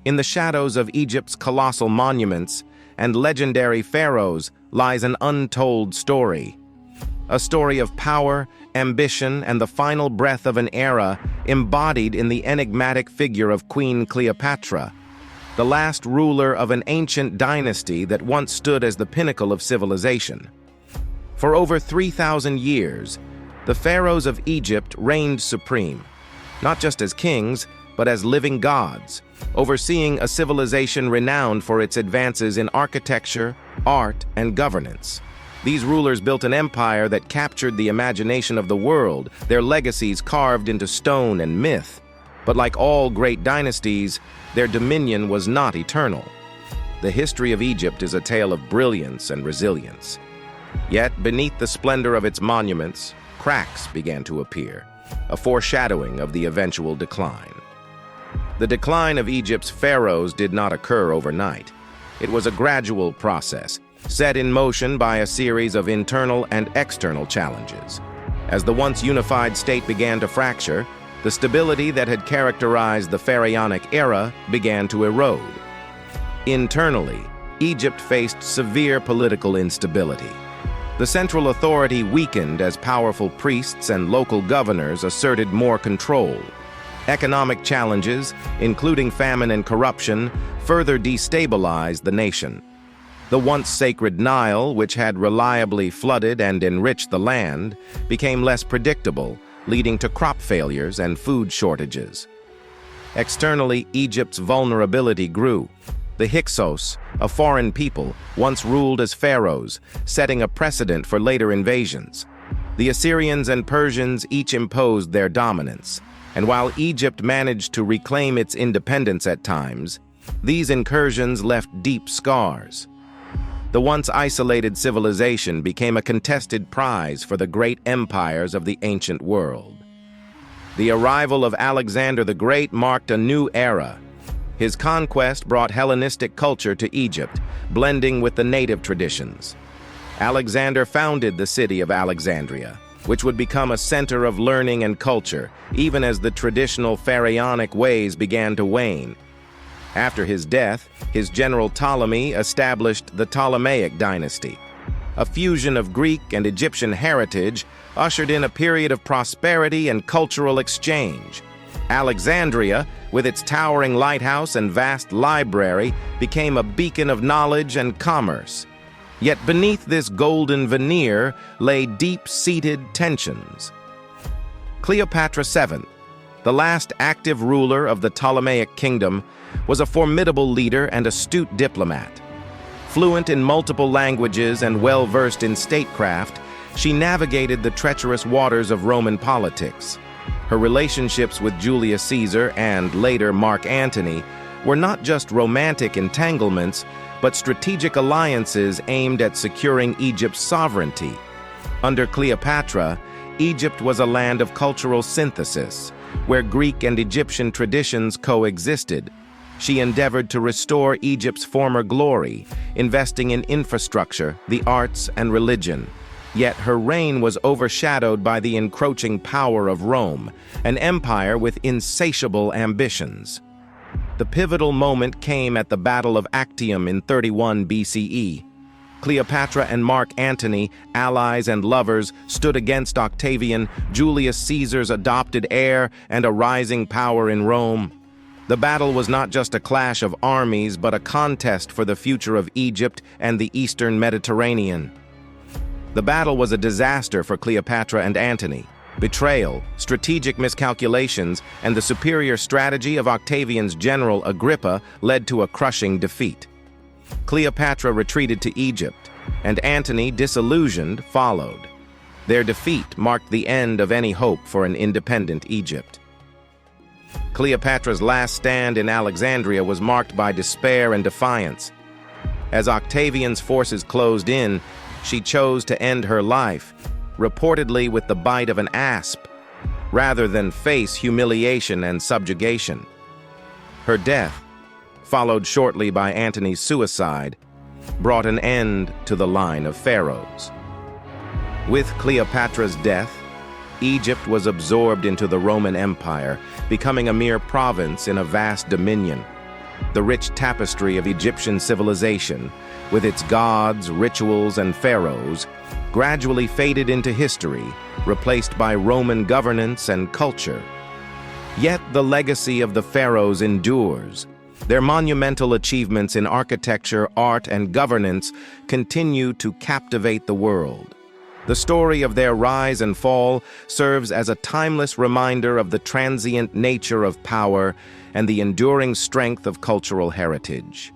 In the shadows of Egypt's colossal monuments and legendary pharaohs lies an untold story. A story of power, ambition, and the final breath of an era embodied in the enigmatic figure of Queen Cleopatra, the last ruler of an ancient dynasty that once stood as the pinnacle of civilization. For over 3,000 years, the pharaohs of Egypt reigned supreme, not just as kings, but as living gods, overseeing a civilization renowned for its advances in architecture, art, and governance. These rulers built an empire that captured the imagination of the world, their legacies carved into stone and myth. But like all great dynasties, their dominion was not eternal. The history of Egypt is a tale of brilliance and resilience. Yet, beneath the splendor of its monuments, cracks began to appear, a foreshadowing of the eventual decline. The decline of Egypt's pharaohs did not occur overnight. It was a gradual process, set in motion by a series of internal and external challenges. As the once unified state began to fracture, the stability that had characterized the pharaonic era began to erode. Internally, Egypt faced severe political instability. The central authority weakened as powerful priests and local governors asserted more control. Economic challenges, including famine and corruption, further destabilized the nation. The once sacred Nile, which had reliably flooded and enriched the land, became less predictable, leading to crop failures and food shortages. Externally, Egypt's vulnerability grew. The Hyksos, a foreign people, once ruled as pharaohs, setting a precedent for later invasions. The Assyrians and Persians each imposed their dominance, and while Egypt managed to reclaim its independence at times, these incursions left deep scars. The once isolated civilization became a contested prize for the great empires of the ancient world. The arrival of Alexander the Great marked a new era. His conquest brought Hellenistic culture to Egypt, blending with the native traditions. Alexander founded the city of Alexandria, which would become a center of learning and culture, even as the traditional pharaonic ways began to wane. After his death, his general Ptolemy established the Ptolemaic dynasty. A fusion of Greek and Egyptian heritage ushered in a period of prosperity and cultural exchange. Alexandria, with its towering lighthouse and vast library, became a beacon of knowledge and commerce. Yet beneath this golden veneer lay deep-seated tensions. Cleopatra VII, the last active ruler of the Ptolemaic kingdom, was a formidable leader and astute diplomat. Fluent in multiple languages and well-versed in statecraft, she navigated the treacherous waters of Roman politics. Her relationships with Julius Caesar and, later, Mark Antony were not just romantic entanglements, but strategic alliances aimed at securing Egypt's sovereignty. Under Cleopatra, Egypt was a land of cultural synthesis, where Greek and Egyptian traditions coexisted. She endeavored to restore Egypt's former glory, investing in infrastructure, the arts, and religion. Yet her reign was overshadowed by the encroaching power of Rome, an empire with insatiable ambitions. The pivotal moment came at the Battle of Actium in 31 BCE. Cleopatra and Mark Antony, allies and lovers, stood against Octavian, Julius Caesar's adopted heir, and a rising power in Rome. The battle was not just a clash of armies, but a contest for the future of Egypt and the Eastern Mediterranean. The battle was a disaster for Cleopatra and Antony. Betrayal, strategic miscalculations, and the superior strategy of Octavian's general Agrippa led to a crushing defeat. Cleopatra retreated to Egypt, and Antony, disillusioned, followed. Their defeat marked the end of any hope for an independent Egypt. Cleopatra's last stand in Alexandria was marked by despair and defiance. As Octavian's forces closed in, she chose to end her life, reportedly with the bite of an asp, rather than face humiliation and subjugation. Her death, followed shortly by Antony's suicide, brought an end to the line of pharaohs. With Cleopatra's death, Egypt was absorbed into the Roman Empire, becoming a mere province in a vast dominion. the rich tapestry of Egyptian civilization, with its gods, rituals, and pharaohs, gradually faded into history, replaced by Roman governance and culture. Yet the legacy of the pharaohs endures. Their monumental achievements in architecture, art, and governance continue to captivate the world. The story of their rise and fall serves as a timeless reminder of the transient nature of power and the enduring strength of cultural heritage.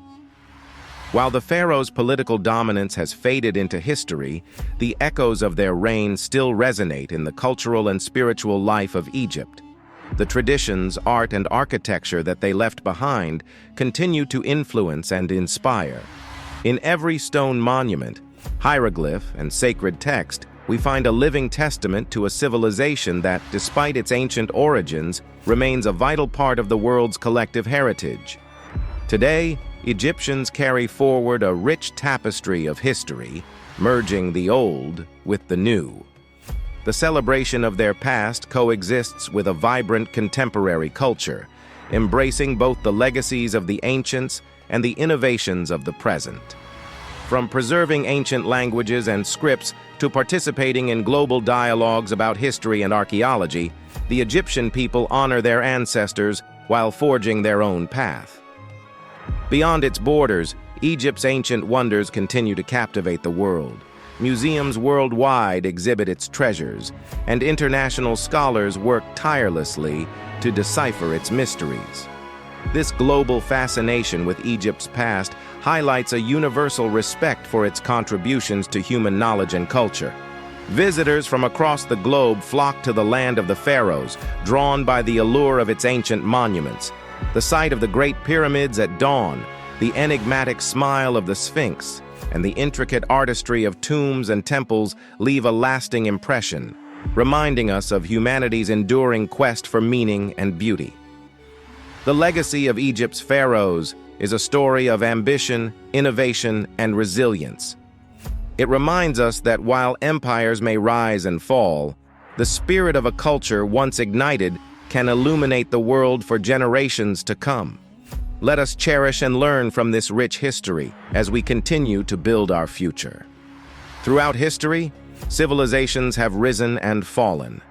While the pharaohs' political dominance has faded into history, the echoes of their reign still resonate in the cultural and spiritual life of Egypt. The traditions, art, and architecture that they left behind continue to influence and inspire. In every stone monument, hieroglyph, and sacred text, we find a living testament to a civilization that, despite its ancient origins, remains a vital part of the world's collective heritage. Today, Egyptians carry forward a rich tapestry of history, merging the old with the new. The celebration of their past coexists with a vibrant contemporary culture, embracing both the legacies of the ancients and the innovations of the present. From preserving ancient languages and scripts to participating in global dialogues about history and archaeology, the Egyptian people honor their ancestors while forging their own path. Beyond its borders, Egypt's ancient wonders continue to captivate the world. Museums worldwide exhibit its treasures, and international scholars work tirelessly to decipher its mysteries. This global fascination with Egypt's past highlights a universal respect for its contributions to human knowledge and culture. Visitors from across the globe flock to the land of the pharaohs, drawn by the allure of its ancient monuments. The sight of the Great Pyramids at dawn, the enigmatic smile of the Sphinx, and the intricate artistry of tombs and temples leave a lasting impression, reminding us of humanity's enduring quest for meaning and beauty. The legacy of Egypt's pharaohs is a story of ambition, innovation, and resilience. It reminds us that while empires may rise and fall, the spirit of a culture once ignited can illuminate the world for generations to come. Let us cherish and learn from this rich history as we continue to build our future. Throughout history, civilizations have risen and fallen,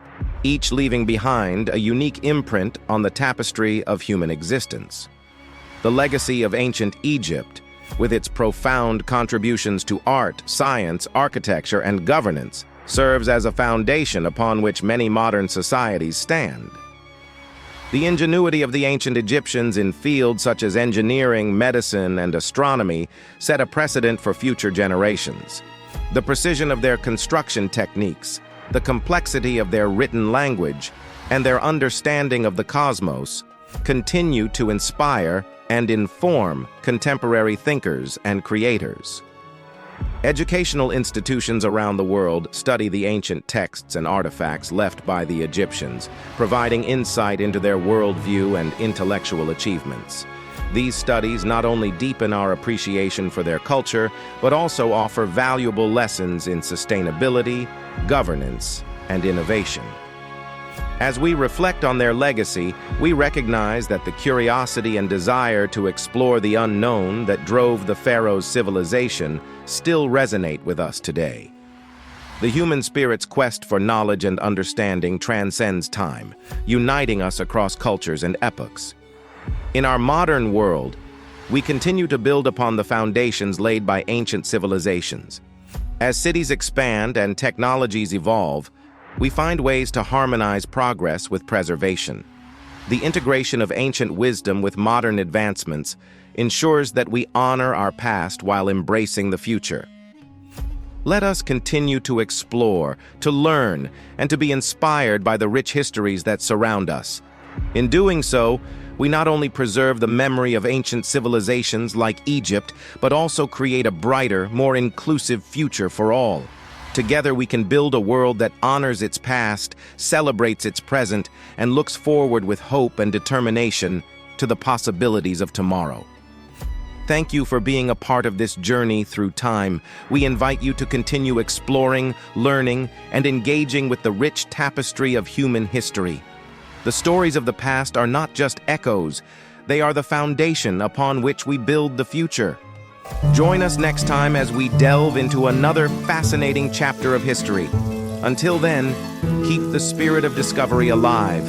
each leaving behind a unique imprint on the tapestry of human existence. The legacy of ancient Egypt, with its profound contributions to art, science, architecture, and governance, serves as a foundation upon which many modern societies stand. The ingenuity of the ancient Egyptians in fields such as engineering, medicine, and astronomy set a precedent for future generations. The precision of their construction techniques, the complexity of their written language, and their understanding of the cosmos continue to inspire and inform contemporary thinkers and creators. Educational institutions around the world study the ancient texts and artifacts left by the Egyptians, providing insight into their worldview and intellectual achievements. These studies not only deepen our appreciation for their culture, but also offer valuable lessons in sustainability, governance, and innovation. As we reflect on their legacy, we recognize that the curiosity and desire to explore the unknown that drove the pharaohs' civilization still resonate with us today. The human spirit's quest for knowledge and understanding transcends time, uniting us across cultures and epochs. In our modern world, we continue to build upon the foundations laid by ancient civilizations. As cities expand and technologies evolve, we find ways to harmonize progress with preservation. The integration of ancient wisdom with modern advancements ensures that we honor our past while embracing the future. Let us continue to explore, to learn, and to be inspired by the rich histories that surround us. In doing so, we not only preserve the memory of ancient civilizations like Egypt, but also create a brighter, more inclusive future for all. Together we can build a world that honors its past, celebrates its present, and looks forward with hope and determination to the possibilities of tomorrow. Thank you for being a part of this journey through time. We invite you to continue exploring, learning, and engaging with the rich tapestry of human history. The stories of the past are not just echoes, They are the foundation upon which we build the future. Join us next time as we delve into another fascinating chapter of history. Until then, keep the spirit of discovery alive